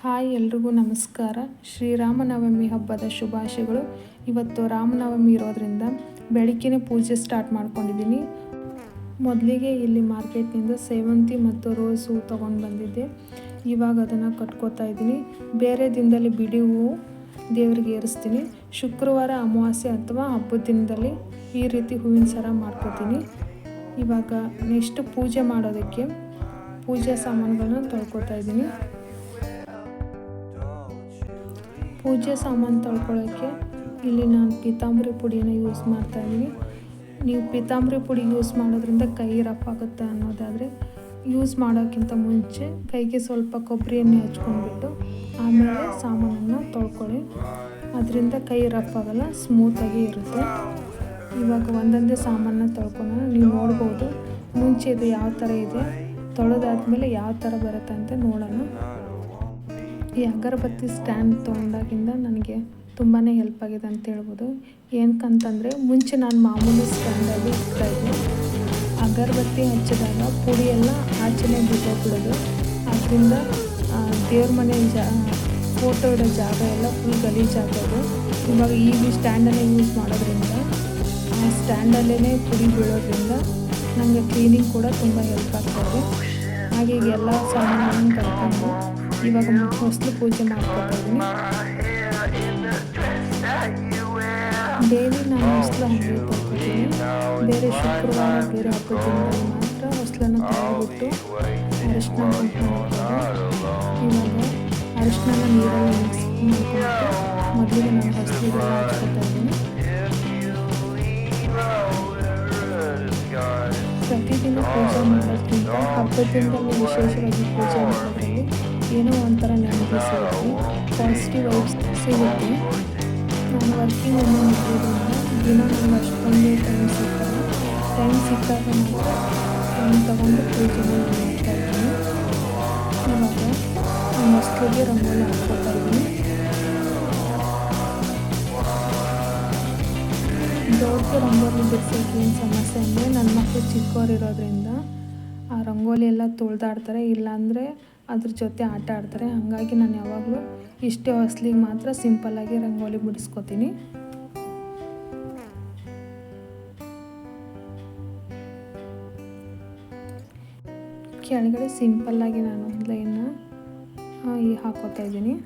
Hi ಎಲ್ರಿಗೂ ನಮಸ್ಕಾರ. ಶ್ರೀರಾಮನವಮಿ ಹಬ್ಬದ ಶುಭಾಶಯಗಳು. ಇವತ್ತು ರಾಮನವಮಿ ಇರೋದ್ರಿಂದ ಬೆಳಗ್ಗೆನೇ ಪೂಜೆ ಸ್ಟಾರ್ಟ್ ಮಾಡ್ಕೊಂಡಿದ್ದೀನಿ. ಮೊದಲಿಗೆ ಇಲ್ಲಿ ಮಾರ್ಕೆಟ್ನಿಂದ ಸೇವಂತಿ ಮತ್ತು ರೋಸ್ ಹೂ ತೊಗೊಂಡು ಬಂದಿದ್ದೆ. ಇವಾಗ ಅದನ್ನು ಕಟ್ಕೋತಾ ಇದ್ದೀನಿ. ಬೇರೆ ದಿನದಲ್ಲಿ ಬಿಡಿ ಹೂವು ದೇವರಿಗೆ ಏರಿಸ್ತೀನಿ. ಶುಕ್ರವಾರ ಅಮಾವಾಸ್ಯೆ ಅಥವಾ ಹಬ್ಬದ ದಿನದಲ್ಲಿ ಈ ರೀತಿ ಹೂವಿನ ಸರ ಮಾಡ್ಕೋತೀನಿ. ಇವಾಗ ನೆಕ್ಸ್ಟ್ ಪೂಜೆ ಮಾಡೋದಕ್ಕೆ ಪೂಜೆ ಸಾಮಾನುಗಳನ್ನ ತೊಳ್ಕೊತಾ ಇದ್ದೀನಿ. ಪೂಜೆ ಸಾಮಾನು ತೊಳ್ಕೊಳ್ಳೋಕ್ಕೆ ಇಲ್ಲಿ ನಾನು ಪೀತಾಂಬರಿ ಪುಡಿಯನ್ನು ಯೂಸ್ ಮಾಡ್ತಾಯಿದ್ದೀನಿ. ನೀವು ಪೀತಾಂಬರಿ ಪುಡಿ ಯೂಸ್ ಮಾಡೋದ್ರಿಂದ ಕೈ ರಫ್ ಆಗುತ್ತೆ ಅನ್ನೋದಾದರೆ ಯೂಸ್ ಮಾಡೋಕ್ಕಿಂತ ಮುಂಚೆ ಕೈಗೆ ಸ್ವಲ್ಪ ಕೊಬ್ಬರಿ ಎಣ್ಣೆ ಹಚ್ಕೊಂಡ್ಬಿಟ್ಟು ಆಮೇಲೆ ಸಾಮಾನನ್ನು ತೊಳ್ಕೊಳ್ಳಿ. ಅದರಿಂದ ಕೈ ರಫ್ ಆಗಲ್ಲ, ಸ್ಮೂತಾಗಿ ಇರುತ್ತೆ. ಇವಾಗ ಒಂದೊಂದೇ ಸಾಮಾನನ್ನ ತೊಳ್ಕೊಳ್ಳೋಣ. ನೀವು ನೋಡ್ಬೋದು ಮುಂಚೆ ಇದು ಯಾವ ಥರ ಇದೆ, ತೊಳೆದಾದ್ಮೇಲೆ ಯಾವ ಥರ ಬರುತ್ತೆ ಅಂತ ನೋಡೋಣ. ಈ ಅಗರಬತ್ತಿ ಸ್ಟ್ಯಾಂಡ್ ತೊಗೊಂಡಾಗಿಂದ ನನಗೆ ತುಂಬಾ ಹೆಲ್ಪ್ ಆಗಿದೆ ಅಂತ ಹೇಳ್ಬೋದು. ಏನಕ್ಕಂತಂದರೆ ಮುಂಚೆ ನಾನು ಮಾಮೂಲಿ ಸ್ಟ್ಯಾಂಡಲ್ಲಿ ಇಡ್ತಾಯಿದ್ದೆ. ಅಗರಬತ್ತಿ ಹಚ್ಚಿದಾಗ ಪುಡಿ ಎಲ್ಲ ಆಚೆನೇ ಬಿಟ್ಟೋಗ್ಬಿಡೋದು. ಅದರಿಂದ ದೇವ್ರ ಮನೆ ಫೋಟೋ ಇಡೋ ಜಾಗ ಎಲ್ಲ ಫುಲ್ ಗಲೀಜಾಗೋದು. ಇವಾಗ ಈ ಸ್ಟ್ಯಾಂಡನ್ನೇ ಯೂಸ್ ಮಾಡೋದ್ರಿಂದ ಆ ಸ್ಟ್ಯಾಂಡಲ್ಲೇ ಪುಡಿ ಬೀಳೋದ್ರಿಂದ ನನಗೆ ಕ್ಲೀನಿಂಗ್ ಕೂಡ ತುಂಬ ಹೆಲ್ಪ್ ಆಗ್ತಾಯಿದೆ. ಹಾಗೆ ಈಗ ಎಲ್ಲ ಸಾಮಾನುಗಳನ್ನು ತೊಳ್ಕೊಂಡು ಇವಾಗ ಹೊಸಲು ಪೂಜೆ ಮಾಡ್ಕೊತಾ ಇದ್ದೀನಿ. ಡೈಲಿ ನಾನು ಹೊಸಲು ಹಾಗೆ ತೊಳ್ಕೊತೀನಿ. ಬೇರೆ ಶುಕ್ರವಾರ ಬೇರೆ ಹಬ್ಬದಿಂದ ಮಾತ್ರ ಹೊಸಲನ್ನು ತೊಳೆದ್ಬಿಟ್ಟು ಅರಿಶಿನ ಮಾಡ್ಕೊತಾರೆ. ಇವಾಗ ಅರಿಶಿನ ನೀರಲ್ಲಿ ಮಿಕ್ಸ್ ಮಾಡ್ಕೊಂಡು ಮೊದಲಿಗೆ ನಾನು ಹೊಸಲಿಗೆಲ್ಲ ಹಚ್ಕೊತಾ ಇದ್ದೀನಿ. ಪ್ರತಿದಿನ ಪೂಜೆ ಮಾಡೋದ್ಕಿಂತ ಹಬ್ಬದ ದಿನದಲ್ಲಿ ವಿಶೇಷವಾಗಿ ಪೂಜೆ ಮಾಡೋದ್ರಲ್ಲಿ ಏನೋ ಒಂಥರ ನೆಮ್ಮದಿ ಸಿಗುತ್ತೆ, ಪಾಸಿಟಿವ್ ವೈಬ್ಸ್ ಸಿಗುತ್ತೆ. ನಾನು ವರ್ಕಿಂಗ್ ವುಮೆನ್ ಇರೋದ್ರಿಂದ ದಿನ ನನಗೆ ಅಷ್ಟೊಂದು ಟೈಮ್ ಸಿಕ್ಕಾಗ ಮಾತ್ರ ಟೈಮ್ ತೊಗೊಂಡು ಪೂಜೆನ ಮಾಡ್ತಾ ಇದ್ದೀನಿ. ಇವಾಗ ಮಸ್ತಿಗೆ ರಂಗೋಲಿ ಹಾಕ್ಕೊತಾ ಇದ್ದೀನಿ. ದೊಡ್ಡ ರಂಗೋಲಿ ಬಿಡಿಸೋಕೆ ಏನು ಸಮಸ್ಯೆ ಅಂದರೆ ನನ್ನ ಮಕ್ಕಳು ಚಿಕ್ಕವರಿರೋದ್ರಿಂದ ಆ ರಂಗೋಲಿ ಎಲ್ಲ ತುಳಿದಾಡ್ತಾರೆ, ಇಲ್ಲಾಂದರೆ ಅದ್ರ ಜೊತೆ ಆಟ ಆಡ್ತಾರೆ. ಹಾಗಾಗಿ ನಾನು ಯಾವಾಗಲೂ ಇಷ್ಟೇ ಹೊಸ್ಲಿಗೆ ಮಾತ್ರ ಸಿಂಪಲ್ಲಾಗಿ ರಂಗೋಲಿ ಬಿಡಿಸ್ಕೊತೀನಿ. ಕೆಳಗಡೆ ಸಿಂಪಲ್ಲಾಗಿ ನಾನು ಒಂದು ಲೈನ್ನ ಹಾಕೋತಾ ಇದ್ದೀನಿ.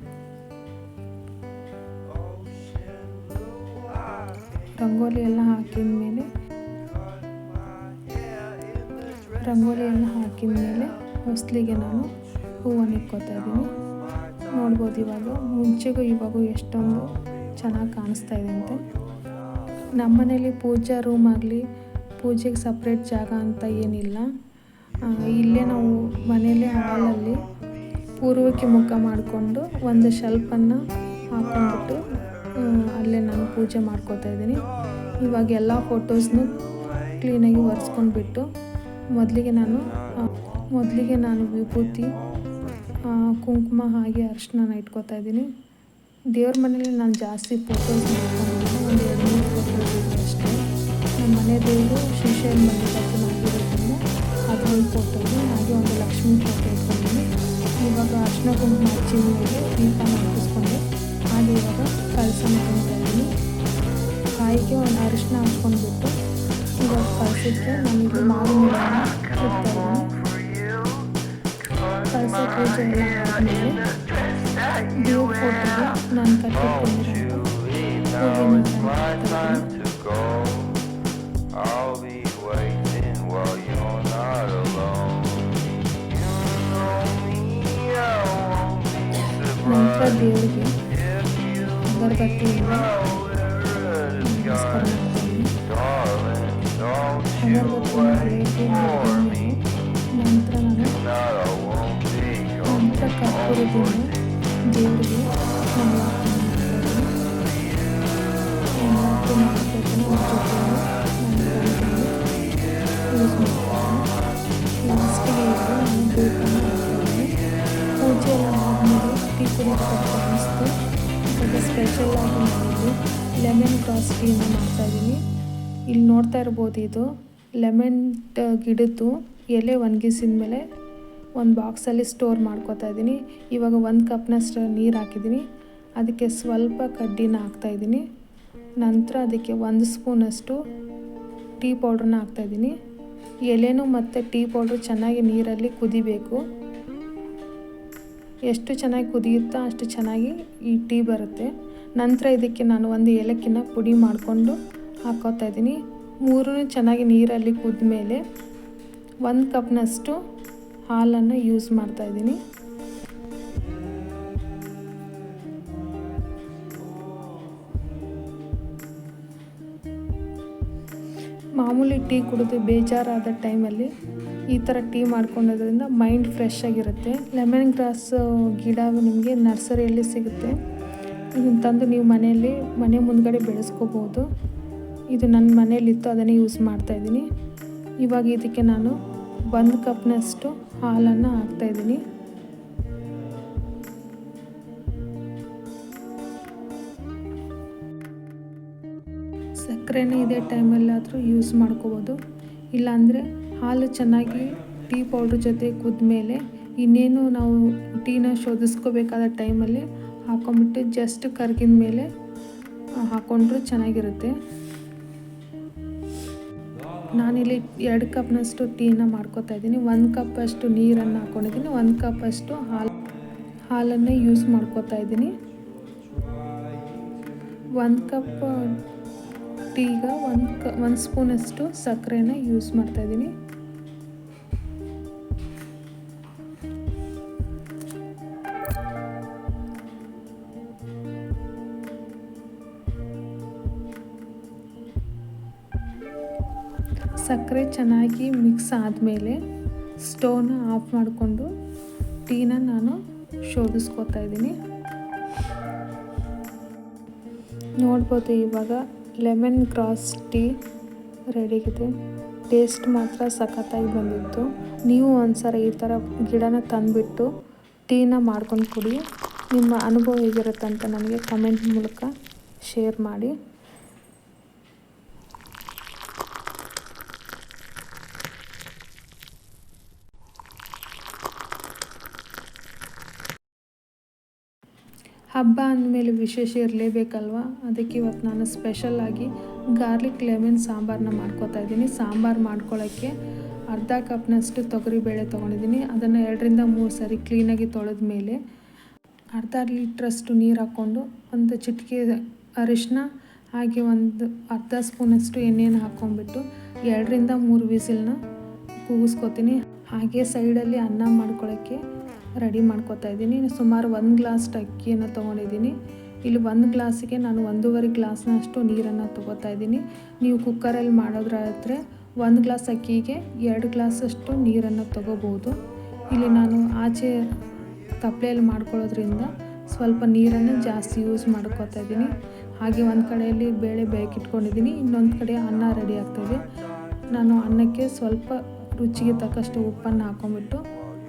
ರಂಗೋಲಿ ಎಲ್ಲ ಹಾಕಿದ ಮೇಲೆ ಹೊಸ್ಲಿಗೆ ನಾನು ಹೂವನ್ನು ಇಕ್ಕೋತಾ ಇದ್ದೀನಿ. ನೋಡ್ಬೋದು ಇವಾಗ ಮುಂಚೆಗೂ ಇವಾಗೂ ಎಷ್ಟೊಂದು ಚೆನ್ನಾಗಿ ಕಾಣಿಸ್ತಾ ಇದೆ ಅಂತೆ. ನಮ್ಮನೇಲಿ ಪೂಜಾ ರೂಮ್ ಆಗಲಿ ಪೂಜೆಗೆ ಸಪ್ರೇಟ್ ಜಾಗ ಅಂತ ಏನಿಲ್ಲ. ಇಲ್ಲೇ ನಾವು ಮನೇಲಿ ಹಾಲಲ್ಲಿ ಪೂರ್ವಕ್ಕೆ ಮುಖ ಮಾಡಿಕೊಂಡು ಒಂದು ಶೆಲ್ಫನ್ನು ಹಾಕ್ಕೊಂಡ್ಬಿಟ್ಟು ಅಲ್ಲೇ ನಾನು ಪೂಜೆ ಮಾಡ್ಕೋತಾ ಇದ್ದೀನಿ. ಇವಾಗ ಎಲ್ಲ ಫೋಟೋಸ್ನು ಕ್ಲೀನಾಗಿ ಒರೆಸ್ಕೊಂಡ್ಬಿಟ್ಟು ಮೊದಲಿಗೆ ನಾನು ವಿಭೂತಿ, ಕುಂಕುಮ ಹಾಗೆ ಅರಿಶಿನ ಇಟ್ಕೋತಾ ಇದ್ದೀನಿ. ದೇವ್ರ ಮನೇಲಿ ನಾನು ಜಾಸ್ತಿ ಫೋಟೋಸ್ ಮಾಡ್ಕೊಂಡಿದ್ದೀನಿ. ಒಂದು 2-3 ಫೋಟೋಸ್ ಇದೆ ಅಷ್ಟೇ. ನಮ್ಮ ಮನೆ ದೇವರು ಶ್ರೀಶೈಲ ಮಲ್ಲಿಕಾರ್ಜುನ ಆಗಿರೋದ್ರಿಂದ ಅದೊಂದು ಫೋಟೋದು, ಹಾಗೆ ಒಂದು ಲಕ್ಷ್ಮೀ ಫೋಟೋ ಇಟ್ಕೊಂಡಿದ್ದೀನಿ. ಇವಾಗ ಅರಿಶಿನ ಕುಂಕುಮ ಹಚ್ಚಿ ಮೇಲೆ ದೀಪನ ಹಾಕಿಸ್ಕೊಂಡು ಹಾಗೆ ಇವಾಗ ಕಳಸನ ತುಂಬ್ತಾ ಇದ್ದೀನಿ. ಕಾಯಿಗೆ ಒಂದು ಅರಿಶಿನ ಹಾಕ್ಕೊಂಡ್ಬಿಟ್ಟು ಇವಾಗ ಕಳಸಕ್ಕೆ ನಾನಿಲ್ಲಿ ಮಾವಿನ ಇಡ್ತಾ ಇದ್ದೀನಿ. ಕಳಸ ಪೂಜೆ ಎಲ್ಲ ಆದಮೇಲೆ ದೇವ್ರ ಫೋಟೋಗೆ ನಾನು ಕಟ್ಟಿಟ್ಕೊಂಡಿರೋಂಥ ನಂತರ ದೇವರಿಗೆ ಅಗರಬತ್ತಿಯಿಂದ ನಮಸ್ಕಾರ ಮಾಡ್ತೀನಿ. ನಂತರ ಕರ್ಪೂರದಿಂದ ದೇವರಿಗೆ ಯೂಸ್ ಮಾಡ್ತೀನಿ. ಲಾಸ್ಟಿಗೆ ನಾನು ಬೇಕನ್ನು ಹಾಕ್ತೀನಿ. ಪೂಜೆ ಎಲ್ಲ ಆದಮೇಲೆ ಟೀ ಕುಡಿಯೋದಕ್ಕೆ ಅನಿಸ್ತು. ಇವಾಗ ಸ್ಪೆಷಲಾಗಿ ನಾನಿಲ್ಲಿ ಲೆಮನ್ ಗ್ರಾಸ್ ಟೀನ ಮಾಡ್ತಾಯಿದ್ದೀನಿ. ಇಲ್ಲಿ ನೋಡ್ತಾ ಇರ್ಬೋದು, ಇದು ಲೆಮನ್ ಗಿಡದ್ದು ಎಲೆ ಒಣಗಿಸಿದ ಮೇಲೆ ಒಂದು ಬಾಕ್ಸಲ್ಲಿ ಸ್ಟೋರ್ ಮಾಡ್ಕೊತಾ ಇದ್ದೀನಿ. ಇವಾಗ 1 ಕಪ್ನಷ್ಟು ನೀರು ಹಾಕಿದ್ದೀನಿ. ಅದಕ್ಕೆ ಸ್ವಲ್ಪ ಕಡ್ಡಿನ ಹಾಕ್ತಾಯಿದ್ದೀನಿ. ನಂತರ ಅದಕ್ಕೆ 1 ಸ್ಪೂನಷ್ಟು ಟೀ ಪೌಡ್ರನ್ನ ಹಾಕ್ತಾಯಿದ್ದೀನಿ. ಎಲೆನೂ ಮತ್ತು ಟೀ ಪೌಡ್ರು ಚೆನ್ನಾಗಿ ನೀರಲ್ಲಿ ಕುದಿಬೇಕು. ಎಷ್ಟು ಚೆನ್ನಾಗಿ ಕುದಿಯುತ್ತೋ ಅಷ್ಟು ಚೆನ್ನಾಗಿ ಈ ಟೀ ಬರುತ್ತೆ. ನಂತರ ಇದಕ್ಕೆ ನಾನು 1 ಏಲಕ್ಕಿನ ಪುಡಿ ಮಾಡಿಕೊಂಡು ಹಾಕ್ಕೋತಾ ಇದ್ದೀನಿ. 3 ಚೆನ್ನಾಗಿ ನೀರಲ್ಲಿ ಕುದ್ದ ಮೇಲೆ 1 ಕಪ್ನಷ್ಟು ಹಾಲನ್ನು ಯೂಸ್ ಮಾಡ್ತಾಯಿದ್ದೀನಿ. ಮಾಮೂಲಿ ಟೀ ಕುಡಿದು ಬೇಜಾರಾದ ಟೈಮಲ್ಲಿ ಈ ಥರ ಟೀ ಮಾಡ್ಕೊಳ್ಳೋದ್ರಿಂದ ಮೈಂಡ್ ಫ್ರೆಶ್ ಆಗಿರುತ್ತೆ. ಲೆಮನ್ ಗ್ರಾಸ್ ಗಿಡ ನಿಮಗೆ ನರ್ಸರಿಯಲ್ಲಿ ಸಿಗುತ್ತೆ. ಇದನ್ನು ತಂದು ನೀವು ಮನೆ ಮುಂದ್ಗಡೆ ಬೆಳೆಸ್ಕೋಬೋದು. ಇದು ನನ್ನ ಮನೆಯಲ್ಲಿತ್ತು, ಅದನ್ನೇ ಯೂಸ್ ಮಾಡ್ತಾಯಿದ್ದೀನಿ. ಇವಾಗ ಇದಕ್ಕೆ ನಾನು 1 ಕಪ್ನಷ್ಟು ಹಾಲನ್ನು ಹಾಕ್ತಾಯಿದ್ದೀನಿ. ಸಕ್ಕರೆನ ಇದೇ ಟೈಮಲ್ಲಾದರೂ ಯೂಸ್ ಮಾಡ್ಕೋಬೋದು. ಇಲ್ಲಾಂದರೆ ಹಾಲು ಚೆನ್ನಾಗಿ ಟೀ ಪೌಡ್ರ್ ಜೊತೆ ಕುದ್ಮೇಲೆ ಇನ್ನೇನು ನಾವು ಟೀನ ಶೋಧಿಸ್ಕೋಬೇಕಾದ ಟೈಮಲ್ಲಿ ಹಾಕೊಂಬಿಟ್ಟು ಜಸ್ಟ್ ಕರಗಿದ ಮೇಲೆ ಹಾಕ್ಕೊಂಡ್ರೂ ಚೆನ್ನಾಗಿರುತ್ತೆ. ನಾನಿಲ್ಲಿ 2 ಕಪ್ನಷ್ಟು ಟೀನ ಮಾಡ್ಕೋತಾ ಇದ್ದೀನಿ. 1 ಕಪ್ಪಷ್ಟು ನೀರನ್ನು ಹಾಕ್ಕೊಂಡಿದ್ದೀನಿ. 1 ಕಪ್ಪಷ್ಟು ಹಾಲನ್ನು ಯೂಸ್ ಮಾಡ್ಕೋತಾ ಇದ್ದೀನಿ. 1 ಕಪ್ ಟೀಗ 1 ಸ್ಪೂನಷ್ಟು ಸಕ್ಕರೆನ ಯೂಸ್ ಮಾಡ್ತಾಯಿದ್ದೀನಿ. ಸಕ್ಕರೆ ಚೆನ್ನಾಗಿ ಮಿಕ್ಸ್ ಆದಮೇಲೆ ಸ್ಟವ್ನ ಆಫ್ ಮಾಡಿಕೊಂಡು ಟೀನ ನಾನು ಶೋಧಿಸ್ಕೋತಾ ಇದ್ದೀನಿ. ನೋಡ್ಬೋದು ಇವಾಗ ಲೆಮನ್ ಗ್ರಾಸ್ ಟೀ ರೆಡಿಗಿದೆ. ಟೇಸ್ಟ್ ಮಾತ್ರ ಸಖತ್ತಾಗಿ ಬಂದಿತ್ತು. ನೀವು ಒಂದ್ಸಲ ಈ ಥರ ಗಿಡನ ತಂದುಬಿಟ್ಟು ಟೀನ ಮಾಡ್ಕೊಂಡು ಕುಡಿ. ನಿಮ್ಮ ಅನುಭವ ಹೇಗಿರುತ್ತೆ ಅಂತ ನನಗೆ ಕಮೆಂಟ್ ಮೂಲಕ ಶೇರ್ ಮಾಡಿ. ಹಬ್ಬ ಅಂದಮೇಲೆ ವಿಶೇಷ ಇರಲೇಬೇಕಲ್ವ. ಅದಕ್ಕೆ ಇವತ್ತು ನಾನು ಸ್ಪೆಷಲಾಗಿ ಗಾರ್ಲಿಕ್ ಲೆಮನ್ ಸಾಂಬಾರನ್ನ ಮಾಡ್ಕೋತಾ ಇದ್ದೀನಿ. ಸಾಂಬಾರು ಮಾಡ್ಕೊಳ್ಳೋಕ್ಕೆ ಅರ್ಧ ಕಪ್ನಷ್ಟು ತೊಗರಿಬೇಳೆ ತೊಗೊಂಡಿದ್ದೀನಿ. ಅದನ್ನು 2ರಿಂದ 3 ಸರಿ ಕ್ಲೀನಾಗಿ ತೊಳೆದ ಮೇಲೆ ಅರ್ಧ ಲೀಟ್ರಷ್ಟು ನೀರು ಹಾಕ್ಕೊಂಡು 1 ಚಿಟಿಕೆ ಅರಿಶಿನ ಹಾಗೆ ಅರ್ಧ ಸ್ಪೂನಷ್ಟು ಎಣ್ಣೆನ ಹಾಕ್ಕೊಂಡ್ಬಿಟ್ಟು 2ರಿಂದ 3 ವಿಸಿಲ್ನ ಕೂಗಿಸ್ಕೊತೀನಿ. ಹಾಗೆ ಸೈಡಲ್ಲಿ ಅನ್ನ ಮಾಡ್ಕೊಳ್ಳೋಕ್ಕೆ ರೆಡಿ ಮಾಡ್ಕೋತಾ ಇದ್ದೀನಿ. ಸುಮಾರು 1 ಗ್ಲಾಸ್ ಅಕ್ಕಿಯನ್ನು ತೊಗೊಂಡಿದ್ದೀನಿ. ಇಲ್ಲಿ 1 ಗ್ಲಾಸಿಗೆ ನಾನು 1.5 ಗ್ಲಾಸ್ನಷ್ಟು ನೀರನ್ನು ತೊಗೋತಾ ಇದ್ದೀನಿ. ನೀವು ಕುಕ್ಕರಲ್ಲಿ ಮಾಡೋದ್ರಾದರೆ 1 ಗ್ಲಾಸ್ ಅಕ್ಕಿಗೆ 2 ಗ್ಲಾಸಷ್ಟು ನೀರನ್ನು ತೊಗೋಬೋದು. ಇಲ್ಲಿ ನಾನು ಆಚೆ ತಪ್ಪಲೆಯಲ್ಲಿ ಮಾಡ್ಕೊಳ್ಳೋದ್ರಿಂದ ಸ್ವಲ್ಪ ನೀರನ್ನು ಜಾಸ್ತಿ ಯೂಸ್ ಮಾಡ್ಕೋತಾ ಇದ್ದೀನಿ. ಹಾಗೆ ಒಂದು ಕಡೆಯಲ್ಲಿ ಬೇಳೆ ಬೇಯಿಸಿಟ್ಕೊಂಡಿದ್ದೀನಿ, ಇನ್ನೊಂದು ಕಡೆ ಅನ್ನ ರೆಡಿ ಆಗ್ತಾಯಿದೆ. ನಾನು ಅನ್ನಕ್ಕೆ ಸ್ವಲ್ಪ ರುಚಿಗೆ ತಕ್ಕಷ್ಟು ಉಪ್ಪನ್ನು ಹಾಕ್ಕೊಂಬಿಟ್ಟು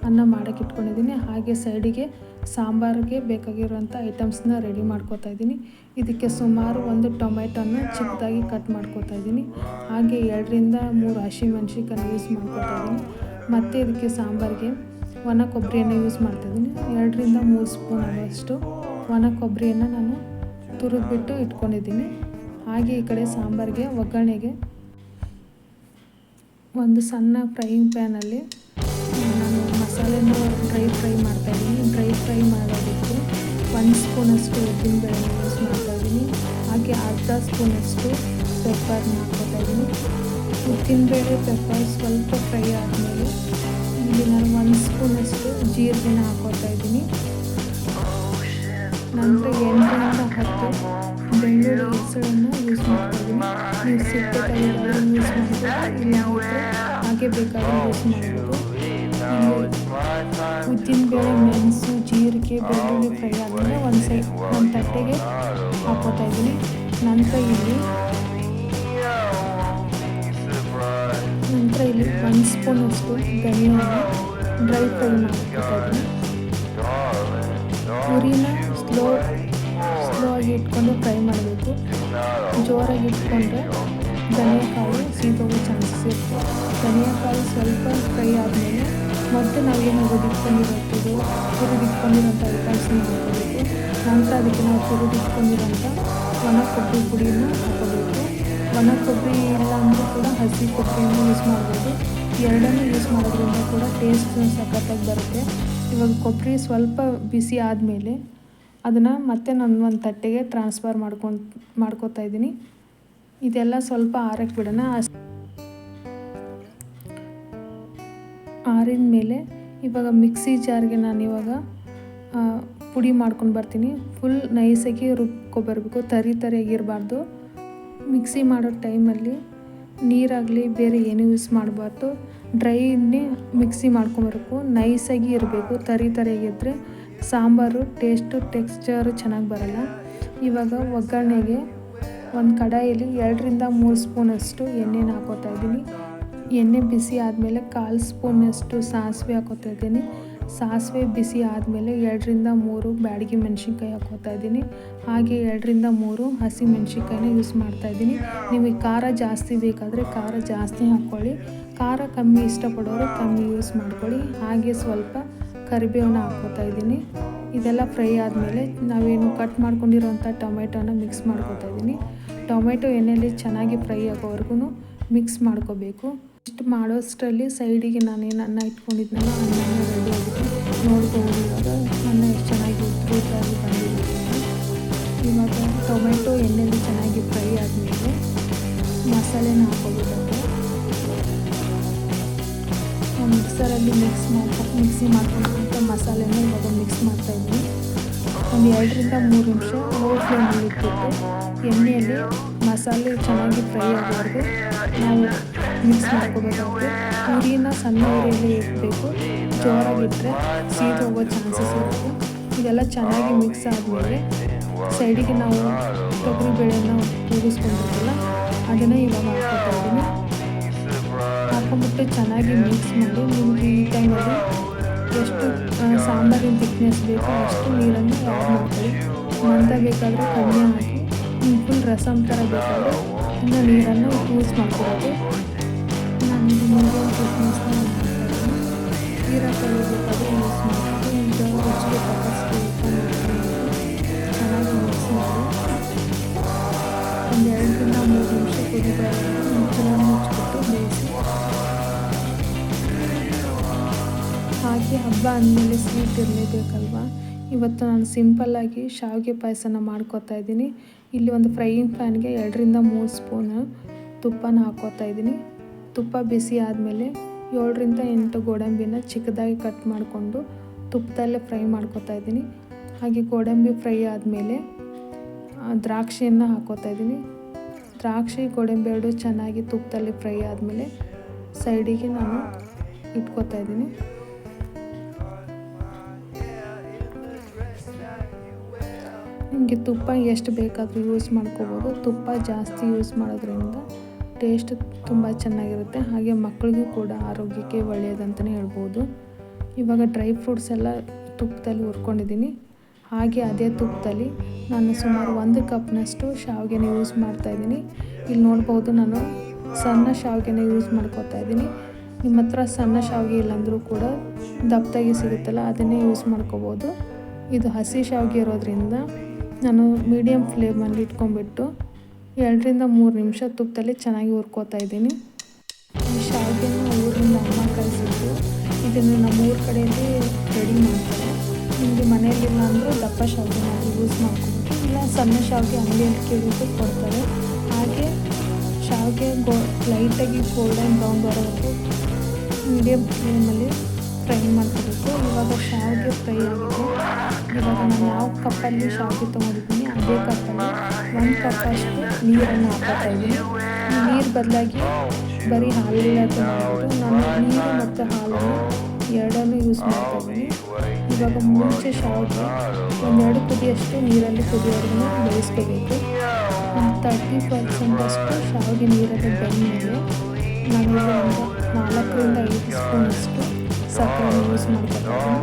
ಅನ್ನ ಮಾಡೋಕ್ಕೆ ಇಟ್ಕೊಂಡಿದ್ದೀನಿ. ಹಾಗೆ ಸೈಡಿಗೆ ಸಾಂಬಾರಿಗೆ ಬೇಕಾಗಿರುವಂಥ ಐಟಮ್ಸ್ನ ರೆಡಿ ಮಾಡ್ಕೋತಾ ಇದ್ದೀನಿ. ಇದಕ್ಕೆ ಸುಮಾರು 1 ಟೊಮೆಟೊನ ಚಿಕ್ಕದಾಗಿ ಕಟ್ ಮಾಡ್ಕೋತಾ ಇದ್ದೀನಿ. ಹಾಗೆ 2ರಿಂದ 3 ಹಸಿಮೆಣ್ಸಿನ್ಕಾಯಿ ಯೂಸ್ ಮಾಡ್ಕೋತಾ ಇದ್ದೀನಿ. ಮತ್ತು ಇದಕ್ಕೆ ಸಾಂಬಾರಿಗೆ ಒಣ ಕೊಬ್ಬರಿಯನ್ನು ಯೂಸ್ ಮಾಡ್ತಾಯಿದ್ದೀನಿ. 2ರಿಂದ 3 ಸ್ಪೂನ್ ಆಗೋಷ್ಟು ಒಣ ಕೊಬ್ಬರಿಯನ್ನು ನಾನು ತುರಿದ್ಬಿಟ್ಟು ಇಟ್ಕೊಂಡಿದ್ದೀನಿ. ಹಾಗೆ ಈ ಕಡೆ ಸಾಂಬಾರಿಗೆ ಒಗ್ಗರಣೆಗೆ ಒಂದು ಸಣ್ಣ ಫ್ರೈಯಿಂಗ್ ಪ್ಯಾನಲ್ಲಿ ನಾನು ಮಸಾಲೆನ ಡ್ರೈ ಫ್ರೈ ಮಾಡ್ತಾಯಿದ್ದೀನಿ. ಡ್ರೈ ಫ್ರೈ ಮಾಡೋದಕ್ಕೆ 1 ಸ್ಪೂನಷ್ಟು ಉದ್ದಿನಬೇಳೆನ ಯೂಸ್ ಮಾಡ್ತಾಯಿದ್ದೀನಿ. ಹಾಗೆ ಅರ್ಧ ಸ್ಪೂನಷ್ಟು ಪೆಪ್ಪರ್ನ ಹಾಕ್ಕೊತಾಯಿದ್ದೀನಿ. ಉದ್ದಿನಬೇಳೆ ಪೆಪ್ಪರ್ ಸ್ವಲ್ಪ ಫ್ರೈ ಆದಮೇಲೆ ಇಲ್ಲಿ ನಾನು 1 ಸ್ಪೂನಷ್ಟು ಜೀರಿಗೆನ ಹಾಕ್ಕೊತಾ ಇದ್ದೀನಿ. ನಂತರ 8ರಿಂದ 10 ಬೆಳ್ಳುಳ್ಳಿ ಹೆಸರನ್ನು ಯೂಸ್ ಮಾಡ್ತಾಯಿದ್ದೀನಿ. ನೀವು ಸಿಪ್ಪೆ ತೆಗೆಯೋದಾದ್ರೆ ಯೂಸ್ ಮಾಡ್ಬೋದು, ಇಲ್ಲ ಹಾಗೆ ಬೇಕಾದರೆ ಯೂಸ್ ಮಾಡ್ಬೋದು. ಇಲ್ಲಿ ಉದ್ದಿನಬೇಳೆ, ಮೆಣಸು, ಜೀರಿಗೆ, ಬೆಳ್ಳುಳ್ಳಿ ಫ್ರೈ ಆದಮೇಲೆ ಒಂದು ತಟ್ಟೆಗೆ ಹಾಕ್ಕೋತಾ ಇದ್ದೀನಿ. ನಂತರ ಇಲ್ಲಿ 1 ಸ್ಪೂನಷ್ಟು ಧನಿಯಾ ಡ್ರೈ ಫ್ರೈ ಮಾಡ್ಕೊತಾ ಇದ್ದೀನಿ. ಪುರಿನ ಸ್ಲೋ ಆಗಿ ಇಟ್ಕೊಂಡು ಫ್ರೈ ಮಾಡಬೇಕು. ಜೋರಾಗಿ ಇಟ್ಕೊಂಡ್ರೆ ಧನಿಯಾಕಾಳು ಸೀದೋಗೋ ಚಾನ್ಸಸ್ ಇರುತ್ತೆ. ಧನಿಯಾಕಾಳು ಸ್ವಲ್ಪ ಫ್ರೈ ಆದಮೇಲೆ ಮತ್ತು ನಾವೇನು ಹುರಿದಿಟ್ಕೊಂಡಿರೋಂಥ ಐಟಮ್ಸ್ನ ಹಾಕೋಬೇಕು. ನಂತರ ಅದಕ್ಕೆ ನಾವು ಹುರಿದಿಟ್ಕೊಂಡಿರೋಂಥ ಒಣ ಕೊಬ್ಬರಿ ಪುಡಿಯನ್ನು ಹಾಕೋಬೇಕು. ಒಣ ಕೊಬ್ಬರಿ ಇಲ್ಲ ಅಂದರೂ ಕೂಡ ಹಸಿ ಕೊಬ್ಬರಿಯನ್ನು ಯೂಸ್ ಮಾಡ್ಬೋದು. ಎರಡನ್ನೂ ಯೂಸ್ ಮಾಡೋದ್ರಿಂದ ಕೂಡ ಟೇಸ್ಟ್ ಸಖತ್ತಾಗಿ ಬರುತ್ತೆ. ಇವಾಗ ಕೊಬ್ಬರಿ ಸ್ವಲ್ಪ ಬಿಸಿ ಆದಮೇಲೆ ಅದನ್ನು ಮತ್ತೆ ನಾನು ಒಂದು ತಟ್ಟೆಗೆ ಟ್ರಾನ್ಸ್ಫರ್ ಮಾಡ್ಕೊತಾ ಇದ್ದೀನಿ. ಇದೆಲ್ಲ ಸ್ವಲ್ಪ ಆರಕ್ಕೆ ಬಿಡೋಣ. ಆರಿದ ಮೇಲೆ ಇವಾಗ ಮಿಕ್ಸಿ ಜಾರ್ಗೆ ನಾನು ಇವಾಗ ಪುಡಿ ಮಾಡ್ಕೊಂಡು ಬರ್ತೀನಿ. ಫುಲ್ ನೈಸಾಗಿ ರುಬ್ಕೊಬರ್ಬೇಕು, ತರಿಯಾಗಿರಬಾರ್ದು. ಮಿಕ್ಸಿ ಮಾಡೋ ಟೈಮಲ್ಲಿ ನೀರಾಗಲಿ ಬೇರೆ ಏನೂ ಯೂಸ್ ಮಾಡಬಾರ್ದು. ಡ್ರೈನೇ ಮಿಕ್ಸಿ ಮಾಡ್ಕೊಬರ್ಬೇಕು. ನೈಸಾಗಿ ಇರಬೇಕು. ತರಿಯಾಗಿದ್ದರೆ ಸಾಂಬಾರು ಟೆಕ್ಸ್ಚರು ಚೆನ್ನಾಗಿ ಬರಲ್ಲ. ಇವಾಗ ಒಗ್ಗರಣೆಗೆ ಒಂದು ಕಡಾಯಲ್ಲಿ 2-3 ಸ್ಪೂನಷ್ಟು ಎಣ್ಣೆನ ಹಾಕೋತಾ ಇದ್ದೀನಿ. ಎಣ್ಣೆ ಬಿಸಿ ಆದಮೇಲೆ 1/4 ಸ್ಪೂನಷ್ಟು ಸಾಸಿವೆ ಹಾಕೋತಾ ಇದ್ದೀನಿ. ಸಾಸಿವೆ ಬಿಸಿ ಆದಮೇಲೆ 2-3 ಬ್ಯಾಡಗಿ ಮೆಣಸಿನ್ಕಾಯಿ ಹಾಕೋತಾ ಇದ್ದೀನಿ. ಹಾಗೆ 2-3 ಹಸಿ ಮೆಣಸಿನ್ಕಾಯಿನ ಯೂಸ್ ಮಾಡ್ತಾಯಿದ್ದೀನಿ. ನಿಮಗೆ ಖಾರ ಜಾಸ್ತಿ ಬೇಕಾದರೆ ಖಾರ ಜಾಸ್ತಿ ಹಾಕ್ಕೊಳ್ಳಿ. ಖಾರ ಕಮ್ಮಿ ಇಷ್ಟಪಡೋರು ಕಮ್ಮಿ ಯೂಸ್ ಮಾಡ್ಕೊಳ್ಳಿ. ಹಾಗೆ ಸ್ವಲ್ಪ ಕರಿಬೇವನ್ನ ಹಾಕ್ಕೋತಾ ಇದ್ದೀನಿ. ಇದೆಲ್ಲ ಫ್ರೈ ಆದಮೇಲೆ ನಾವೇನು ಕಟ್ ಮಾಡ್ಕೊಂಡಿರೋಂಥ ಟೊಮೆಟೊನ ಮಿಕ್ಸ್ ಮಾಡ್ಕೋತಾ ಇದ್ದೀನಿ. ಟೊಮೆಟೊ ಎಣ್ಣೆಯಲ್ಲಿ ಚೆನ್ನಾಗಿ ಫ್ರೈ ಆಗೋವರೆಗೂ ಮಿಕ್ಸ್ ಮಾಡ್ಕೋಬೇಕು. ಇಷ್ಟು ಮಾಡೋಷ್ಟರಲ್ಲಿ ಸೈಡಿಗೆ ನಾನೇನು ಅನ್ನ ಇಟ್ಕೊಂಡಿದ್ನಲ್ಲ, ಅನ್ನ ರೆಡಿ ಆಗಿದೆ. ನೋಡ್ಬೋದು ಇವಾಗ ಅನ್ನ ಎಷ್ಟು ಚೆನ್ನಾಗಿ ಉದ್ರಾಗಿ ಬಂದಿದೆ. ಇವಾಗ ಟೊಮೆಟೊ ಎಣ್ಣೆಯಲ್ಲಿ ಚೆನ್ನಾಗಿ ಫ್ರೈ ಆದಮೇಲೆ ಮಸಾಲೆನ ಹಾಕೋಬೇಕಾಗುತ್ತೆ. ಮಿಕ್ಸರಲ್ಲಿ ಮಿಕ್ಸಿ ಮಾಡ್ಕೊಂಡಿರೋಂಥ ಮಸಾಲೆನ ಇವಾಗ ಮಿಕ್ಸ್ ಮಾಡ್ತಾಯಿದ್ದೀನಿ. ಒಂದು 2-3 ನಿಮಿಷ ಲೋ ಫ್ಲೇಮಲ್ಲಿ ಇಟ್ಬಿಟ್ಟು ಎಣ್ಣೆಯಲ್ಲಿ ಮಸಾಲೆ ಚೆನ್ನಾಗಿ ಫ್ರೈ ಆಗೋವರೆಗೂ ನಾವು ಮಿಕ್ಸ್ ಮಾಡ್ಕೋಬೇಕಾಗುತ್ತೆ. ಉರಿನ ಸಣ್ಣ ಉರಿಯಲ್ಲಿ ಇಡಬೇಕು. ಜೋರಾಗಿಟ್ಟರೆ ಸೀದೋಗೋ ಚಾನ್ಸಸ್ ಇರುತ್ತೆ. ಇದೆಲ್ಲ ಚೆನ್ನಾಗಿ ಮಿಕ್ಸ್ ಆದಮೇಲೆ ಸೈಡಿಗೆ ನಾವು ತೊಗರಿಬೇಳೆನ ಕೂಗಿಸ್ಕೊಂಡಿರ್ತೀವಲ್ಲ ಅದನ್ನು ಇವಾಗ ಹಾಕ್ಕೊತಾ ಇದ್ದೀನಿ. ಹಾಕೊಂಡ್ಬಿಟ್ಟು ಚೆನ್ನಾಗಿ ಮಿಕ್ಸ್ ಮಾಡಿ ನಿಮಗೆ ಈ ಟೈಮಲ್ಲಿ ಎಷ್ಟು ಸಾಂಬಾರಿನ ಥಿಕ್ನೆಸ್ ಬೇಕೋ ಅಷ್ಟು ನೀರನ್ನು ಆ್ಯಡ್ ಮಾಡ್ಕೊಳ್ಳಿ. ಮಂದ ಬೇಕಾದರೆ ಕಮ್ಮಿ ಹಾಕಿ, ಫುಲ್ ರಸಮ್ ಥರ ಬೇಕಾದರೆ ಇನ್ನು ನೀರನ್ನು ಯೂಸ್ ಮಾಡ್ಕೊಳ್ಳೋದು. ನಾನು ಮೀಡಿಯಮ್ ಥಿಕ್ನೆಸ್ನ ಮಾಡ್ತಾಯಿದ್ದೀನಿ. ತೀರಾ ಕಲಿಬೇಕಾದ್ರೆ ಯೂಸ್ ಮಾಡ್ಕೊಂಡು ಈಗ ರುಚಿಗೆ ತಕ್ಕಷ್ಟು ಚೆನ್ನಾಗಿ ಮಿಕ್ಸ್ ಮಾಡಿ ಒಂದು 2-3 ನಿಮಿಷ ಕುದಿಬಾರ್ದು. ಮುಚ್ಚಿಬಿಟ್ಟು ಬೇಯಿಸಿ. ಹಾಗೆ ಹಬ್ಬ ಅಂದಮೇಲೆ ಸ್ವೀಟ್ ಇರಲೇಬೇಕಲ್ವ. ಇವತ್ತು ನಾನು ಸಿಂಪಲ್ಲಾಗಿ ಶಾವಿಗೆ ಪಾಯಸನ ಮಾಡ್ಕೋತಾ ಇದ್ದೀನಿ. ಇಲ್ಲಿ ಒಂದು ಫ್ರೈಯಿಂಗ್ ಪ್ಯಾನ್ಗೆ 2-3 ಸ್ಪೂನು ತುಪ್ಪನ ಹಾಕ್ಕೋತಾ ಇದ್ದೀನಿ. ತುಪ್ಪ ಬಿಸಿ ಆದಮೇಲೆ 7-8 ಗೋಡಂಬಿನ ಚಿಕ್ಕದಾಗಿ ಕಟ್ ಮಾಡಿಕೊಂಡು ತುಪ್ಪದಲ್ಲೇ ಫ್ರೈ ಮಾಡ್ಕೋತಾ ಇದ್ದೀನಿ. ಹಾಗೆ ಗೋಡಂಬಿ ಫ್ರೈ ಆದಮೇಲೆ ದ್ರಾಕ್ಷಿಯನ್ನು ಹಾಕ್ಕೋತಾ ಇದ್ದೀನಿ. ದ್ರಾಕ್ಷಿ ಗೋಡಂಬಿ ಎರಡು ಚೆನ್ನಾಗಿ ತುಪ್ಪದಲ್ಲಿ ಫ್ರೈ ಆದಮೇಲೆ ಸೈಡಿಗೆ ನಾನು ಇಟ್ಕೋತಾ ಇದ್ದೀನಿ. ನಿಮಗೆ ತುಪ್ಪ ಎಷ್ಟು ಬೇಕಾದರೂ ಯೂಸ್ ಮಾಡ್ಕೋಬೋದು. ತುಪ್ಪ ಜಾಸ್ತಿ ಯೂಸ್ ಮಾಡೋದ್ರಿಂದ ಟೇಸ್ಟ್ ತುಂಬ ಚೆನ್ನಾಗಿರುತ್ತೆ. ಹಾಗೆ ಮಕ್ಕಳಿಗೂ ಕೂಡ ಆರೋಗ್ಯಕ್ಕೆ ಒಳ್ಳೆಯದಂತಲೇ ಹೇಳ್ಬೋದು. ಇವಾಗ ಡ್ರೈ ಫ್ರೂಟ್ಸ್ ಎಲ್ಲ ತುಪ್ಪದಲ್ಲಿ ಹುರ್ಕೊಂಡಿದ್ದೀನಿ. ಹಾಗೆ ಅದೇ ತುಪ್ಪದಲ್ಲಿ ನಾನು ಸುಮಾರು 1 ಕಪ್ನಷ್ಟು ಶಾವಿಗೆನ ಯೂಸ್ ಮಾಡ್ತಾಯಿದ್ದೀನಿ. ಇಲ್ಲಿ ನೋಡ್ಬೋದು ನಾನು ಸಣ್ಣ ಶಾವಿಗೆನ ಯೂಸ್ ಮಾಡ್ಕೋತಾ ಇದ್ದೀನಿ. ನಿಮ್ಮ ಹತ್ರ ಸಣ್ಣ ಶಾವಿಗೆ ಇಲ್ಲಾಂದರೂ ಕೂಡ ದಪ್ಪದಾಗಿ ಸಿಗುತ್ತಲ್ಲ ಅದನ್ನೇ ಯೂಸ್ ಮಾಡ್ಕೋಬೋದು. ಇದು ಹಸಿ ಶಾವಿಗೆ ಇರೋದ್ರಿಂದ ನಾನು ಮೀಡಿಯಮ್ ಫ್ಲೇಮಲ್ಲಿ ಇಟ್ಕೊಂಡ್ಬಿಟ್ಟು 2-3 ನಿಮಿಷ ತುಪ್ಪದಲ್ಲಿ ಚೆನ್ನಾಗಿ ಹುರ್ಕೋತಾ ಇದ್ದೀನಿ. ಈ ಶಾವಿಗೆನ ಊರಿಂದ ಅಮ್ಮ ಕಳಿಸಿದ್ದು. ಇದನ್ನು ನಮ್ಮ ಊರ ಕಡೆಯಲ್ಲಿ ರೆಡಿ ಮಾಡ್ತಾರೆ. ನಿಮಗೆ ಮನೆಯಲ್ಲಿಲ್ಲ ಅಂದರೆ ದಪ್ಪ ಶಾವಿಗೆನ ಯೂಸ್ ಮಾಡ್ಕೊಬೋದು. ಇಲ್ಲ ಸಣ್ಣ ಶಾವಿಗೆ ಅಂಗಡಿಯಲ್ಲಿ ಕೇಳಿದ್ದು ಕೊಡ್ತಾರೆ. ಹಾಗೆ ಶಾವಿಗೆ ಲೈಟಾಗಿ ಗೋಲ್ಡನ್ ಬ್ರೌನ್ ಬರೋವರೆಗೂ ಮೀಡಿಯಮ್ ಫ್ಲೇಮಲ್ಲಿ ಫ್ರೈ ಮಾಡ್ಕೋಬೇಕು. ಇವಾಗ ಶಾವಿಗೆ ಫ್ರೈ ಆಗಿದೆ. ಇವಾಗ ನಾನು ಯಾವ ಕಪ್ಪಲ್ಲಿ ಶಾವಿಗೆ ತೊಗೊಂಡಿದ್ದೀನಿ ಅದೇ ಕಪ್ಪಲ್ಲಿ 1 ಕಪ್ಪಷ್ಟು ನೀರನ್ನು ಹಾಕೋತಾ ಇದ್ದೀನಿ. ಈ ನೀರು ಬದಲಾಗಿ ಬರೀ ಹಾಲೆಲ್ಲ ತೊಗೊಂಡು ನಾನು ನೀರು ಮತ್ತು ಹಾಲನ್ನು ಎರಡನ್ನೂ ಯೂಸ್ ಮಾಡ್ತಾಯಿದ್ದೀನಿ. ಇವಾಗ ಮುಂಚೆ ಶಾವಿಗೆ 1-2 ಕುದಿಯಷ್ಟು ನೀರಲ್ಲಿ ಕುದಿಯೋದನ್ನು ಬೇಯಿಸ್ಕೋಬೇಕು. ಒಂದು 30% ಶಾವಿಗೆ ನೀರಲ್ಲಿ ಬೆಂದಮೇಲೆ ನಾನು ಒಂದು 4-5 ಸ್ಪೂನಷ್ಟು ಸಕ್ಕರೆನ ಯೂಸ್ ಮಾಡ್ಕೊತೀನಿ.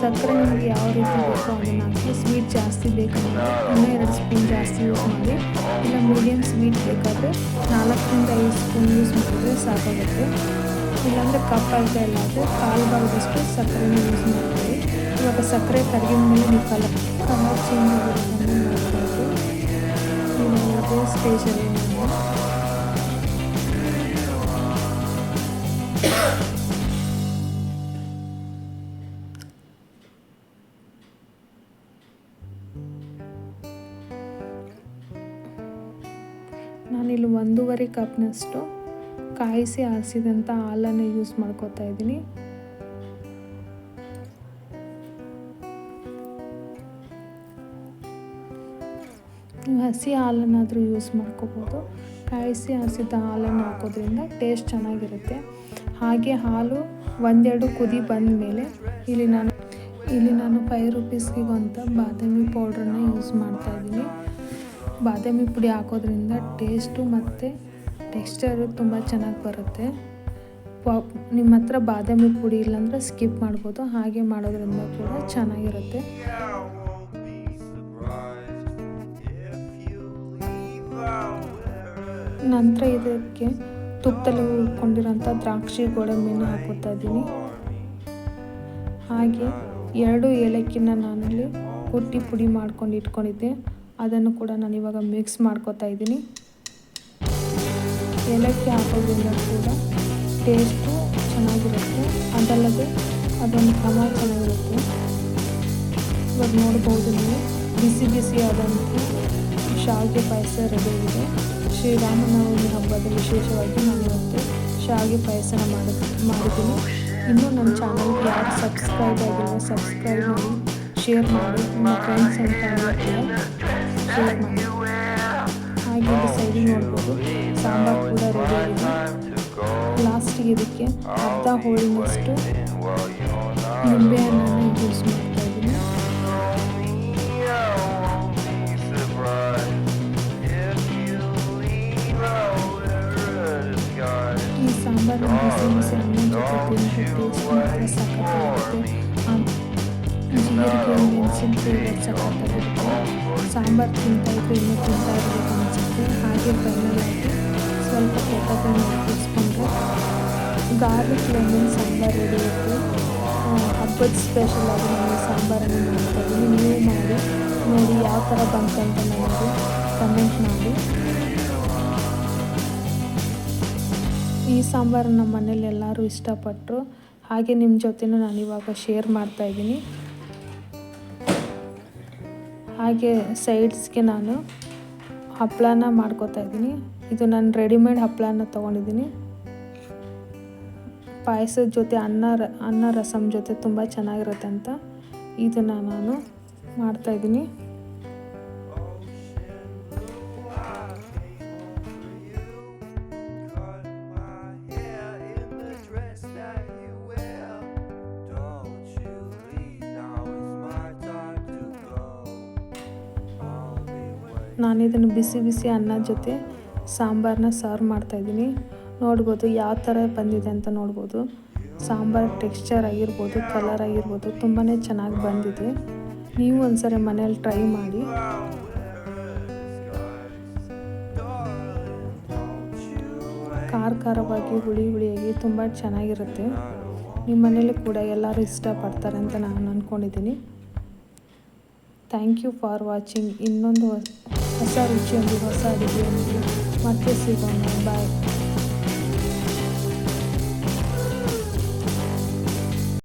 ಸಕ್ಕರೆ ನಿಮಗೆ ಯಾವ ರೀತಿ ಬೇಕೋ ಅದನ್ನು ಹಾಕಿ. ಸ್ವೀಟ್ ಜಾಸ್ತಿ ಬೇಕಂದರೆ ಇನ್ನೂ 2 ಸ್ಪೂನ್ ಜಾಸ್ತಿ ಯೂಸ್ ಮಾಡಿ. ಇಲ್ಲ ಮೀಡಿಯಮ್ ಸ್ವೀಟ್ ಬೇಕಾದರೆ 4-5 ಸ್ಪೂನ್ ಯೂಸ್ ಮಾಡಿದ್ರೆ ಸಾಕಾಗುತ್ತೆ. ಇಲ್ಲಾಂದರೆ ಕಪ್ ಅಳತೆ ಇಲ್ಲ ಆದರೆ ಕಾಲು ಭಾಗದಷ್ಟು ಸಕ್ಕರೆನ ಯೂಸ್ ಮಾಡ್ತೀವಿ. ಇವಾಗ ಸಕ್ಕರೆ ಕರಗಿದ ಮೇಲೆ ನೀವು ಕಲರ್ ಚೇಂಜ್ ಆಗಿರೋದನ್ನು ನೋಡ್ಬೋದು. ಇದೇ ಸ್ಟೇಜಲ್ಲಿ ನಾನಿಲ್ಲಿ 1.5 ಕಪ್ನಷ್ಟು ಕಾಯಿಸಿ ಆರಿಸಿದಂಥ ಹಾಲನ್ನು ಯೂಸ್ ಮಾಡ್ಕೋತಾ ಇದ್ದೀನಿ. ನೀವು ಹಸಿ ಹಾಲನ್ನಾದರೂ ಯೂಸ್ ಮಾಡ್ಕೋಬೋದು. ಕಾಯಿಸಿ ಆರಿಸಿದ ಹಾಲನ್ನು ಹಾಕೋದ್ರಿಂದ ಟೇಸ್ಟ್ ಚೆನ್ನಾಗಿರುತ್ತೆ. ಹಾಗೆ ಹಾಲು 1-2 ಕುದಿ ಬಂದ ಮೇಲೆ ಇಲ್ಲಿ ನಾನು 5 ರುಪೀಸ್ಗೆ ಅಂತ ಬಾದಾಮಿ ಪೌಡ್ರನ್ನ ಯೂಸ್ ಮಾಡ್ತಾಯಿದ್ದೀನಿ. ಬಾದಾಮಿ ಪುಡಿ ಹಾಕೋದ್ರಿಂದ ಟೇಸ್ಟು ಮತ್ತು ಟೆಕ್ಸ್ಚರು ತುಂಬ ಚೆನ್ನಾಗಿ ಬರುತ್ತೆ. ನಿಮ್ಮ ಹತ್ರ ಬಾದಾಮಿ ಪುಡಿ ಇಲ್ಲಾಂದರೆ ಸ್ಕಿಪ್ ಮಾಡ್ಬೋದು. ಹಾಗೆ ಮಾಡೋದ್ರಿಂದ ಕೂಡ ಚೆನ್ನಾಗಿರುತ್ತೆ. ನಂತರ ಇದಕ್ಕೆ ತುಪ್ಪದಲ್ಲಿ ಹುರ್ಕೊಂಡಿರೋಂಥ ದ್ರಾಕ್ಷಿ ಗೋಡಂಬಿನ ಹಾಕೋತಾ ಇದ್ದೀನಿ. ಹಾಗೆ 2 ಏಲಕ್ಕಿನ ನಾನಲ್ಲಿ ಕುಟ್ಟಿ ಪುಡಿ ಮಾಡ್ಕೊಂಡು ಇಟ್ಕೊಂಡಿದ್ದೆ, ಅದನ್ನು ಕೂಡ ನಾನು ಇವಾಗ ಮಿಕ್ಸ್ ಮಾಡ್ಕೋತಾ ಇದ್ದೀನಿ. ಏಲಕ್ಕಿ ಹಾಕೋದ್ರಿಂದ ಕೂಡ ಟೇಸ್ಟು ಚೆನ್ನಾಗಿರುತ್ತೆ, ಅದಲ್ಲದೆ ಅದೊಂದು ಘಮ ಚೆನ್ನಾಗಿರುತ್ತೆ. ಇವಾಗ ನೋಡ್ಬೋದು ನೀವು ಬಿಸಿ ಆದಂಥ ಶಾವಿಗೆ ಪಾಯಸ ರೆಡಿಯಾಗಿದೆ. ಶ್ರೀರಾಮನವಮಿ ಹಬ್ಬದ ವಿಶೇಷವಾಗಿ ನಾನು ಇವತ್ತು ಶಾವಿಗೆ ಪಾಯಸನ ಮಾಡಿದ್ದೀನಿ. ಇನ್ನೂ ನನ್ನ ಚಾನಲ್ಗೆ ಯಾರು ಸಬ್ಸ್ಕ್ರೈಬ್ ಆಗಿಲ್ಲ ಸಬ್ಸ್ಕ್ರೈಬ್ ಮಾಡಿ, ಶೇರ್ ಮಾಡಿ, ನಿಮ್ಮ ಫ್ರೆಂಡ್ಸ್ ಆ್ಯಂಡ್ ಫ್ಯಾಮಿಲಿ ಕೂಡ ಶೇರ್ ಮಾಡಿ. ಹಾಗೆ ಇದು ಸೈಡಿಗೆ ನೋಡ್ಬೋದು ಸಾಂಬಾರು ಕೂಡ ರೆಡಿಯಾಗಿದೆ. ಲಾಸ್ಟಿಗೆ ಇದಕ್ಕೆ ಅರ್ಧ ಹೋಳಿನಷ್ಟು ನಿಂಬೆಹಣ್ಣನ್ನು ಯೂಸ್ ಮಾಡ್ತಾ ಇದ್ದೀನಿ. ಈ ಸಾಂಬಾರು ಬಿಸಿ ಅನ್ನ ಜೊತೆ ಟೇಸ್ಟ್ ಮಾತ್ರ ಸಖತ್ತಾಗಿರುತ್ತೆ. ಜೀರಿಗೆ ಮೆಣಸಿನ ಫ್ಲೇವರ್ ಸಖತ್ತಾಗಿರುತ್ತೆ. ಸಾಂಬಾರು ತಿಂತಾಯಿದ್ರೆ ಇನ್ನೂ ತಿಂತಾ ಇರಬೇಕು ಅನಿಸುತ್ತೆ. ಹಾಗೆ ಫೈನಲಾಗಿ ಸ್ವಲ್ಪ ಕೊತ್ತಂಬರಿ ಹಾಕಿಸ್ಕೊಂಡ್ರೆ ಗಾರ್ಲಿಕ್ ಲೆಮನ್ ಸಾಂಬಾರು ರೆಡಿ ಇರುತ್ತೆ. ಹಬ್ಬದ ಸ್ಪೆಷಲಾಗಿ ನಾನು ಸಾಂಬಾರನ್ನು ಮಾಡ್ತಾಯಿದ್ದೀನಿ. ನೀವು ಮಾಡಿ ನೋಡಿ ಯಾವ ಥರ ಬಂತಂತ ನನಗೆ ಕಮೆಂಟ್ ಮಾಡಿ. ಈ ಸಾಂಬಾರು ನಮ್ಮ ಮನೇಲಿ ಎಲ್ಲರೂ ಇಷ್ಟಪಟ್ಟರು. ಹಾಗೆ ನಿಮ್ಮ ಜೊತೆನೂ ನಾನು ಇವಾಗ ಶೇರ್ ಮಾಡ್ತಾಯಿದ್ದೀನಿ. ಹಾಗೆ ಸೈಡ್ಸ್ಗೆ ನಾನು ಹಪ್ಪಳನ ಮಾಡ್ಕೋತಾ ಇದ್ದೀನಿ. ಇದು ನಾನು ರೆಡಿಮೇಡ್ ಹಪ್ಪಳನ ತೊಗೊಂಡಿದ್ದೀನಿ. ಪಾಯಸದ ಜೊತೆ ಅನ್ನ ರಸಮ್ ಜೊತೆ ತುಂಬ ಚೆನ್ನಾಗಿರುತ್ತೆ ಅಂತ ಇದನ್ನು ನಾನು ಮಾಡ್ತಾಯಿದ್ದೀನಿ. ನಾನು ಇದನ್ನು ಬಿಸಿ ಅನ್ನ ಜೊತೆ ಸಾಂಬಾರನ್ನ ಸರ್ವ್ ಮಾಡ್ತಾಯಿದ್ದೀನಿ. ನೋಡ್ಬೋದು ಯಾವ ಥರ ಬಂದಿದೆ ಅಂತ ನೋಡ್ಬೋದು. ಸಾಂಬಾರು ಟೆಕ್ಸ್ಚರ್ ಆಗಿರ್ಬೋದು, ಕಲರ್ ಆಗಿರ್ಬೋದು ತುಂಬಾ ಚೆನ್ನಾಗಿ ಬಂದಿದೆ. ನೀವು ಒಂದ್ಸರಿ ಮನೇಲಿ ಟ್ರೈ ಮಾಡಿ. ಖಾರವಾಗಿ ಹುಳಿಯಾಗಿ ತುಂಬ ಚೆನ್ನಾಗಿರುತ್ತೆ. ನಿಮ್ಮ ಮನೇಲಿ ಕೂಡ ಎಲ್ಲರೂ ಇಷ್ಟಪಡ್ತಾರೆ ಅಂತ ನಾನು ಅಂದ್ಕೊಂಡಿದ್ದೀನಿ. Thank you for watching. ಇನ್ನೊಂದು ಹೊಸ ರುಚಿಯೊಂದಿಗೆ ಹೊಸ ಅಡುಗೆಯೊಂದಿಗೆ ಮತ್ತೆ ಸಿಗೋಣ. ಬಾಯ್.